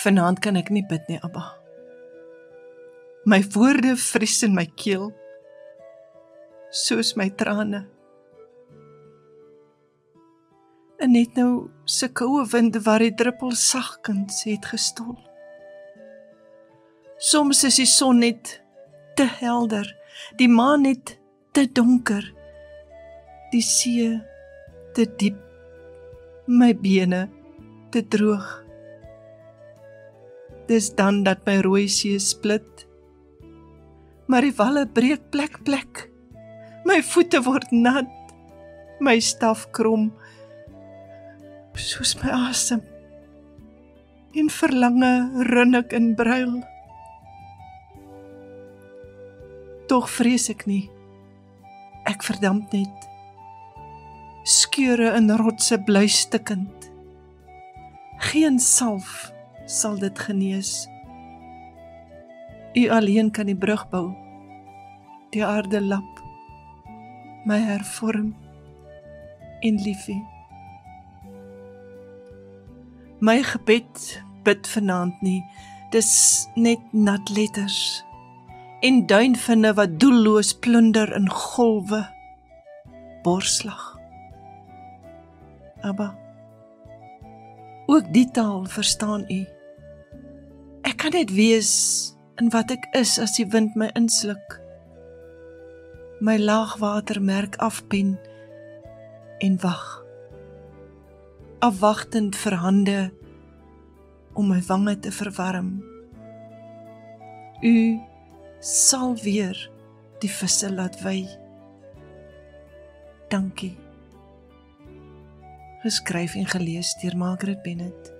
Vanaand kan ek nie bid nie, Abba. My woorde vries in my keel, soos my trane. En net nou se koue wind waar die druppels sagkens het gestol. Soms is die son net te helder, die maan net te donker, die see te diep, my bene te droog. Dis dan dat my rooi see split, maar die walle breek plek, my voete word nat, my staf krom, soos my asem, en verlange run ek in bruil. Tog vrees ek nie, ek verdamp net, skeure in rotse bly stikkend. Geen salf sal dit genees. U alleen kan die brug bou, die aarde lap, my hervorm en lief hê. My gebed bid vanaand nie, dis net nat letters en duinvinne wat doelloos plunder in golwe, borslag. Abba, ook die taal verstaan u. Ek kan net wees in wat ek is as die wind my insluk, my laagwatermerk afpen en wag, afwagtend vir hande om my wange te verwarm. U sal weer die visse laat wy. Dankie. Geskryf en gelees deur Margaret Bennett.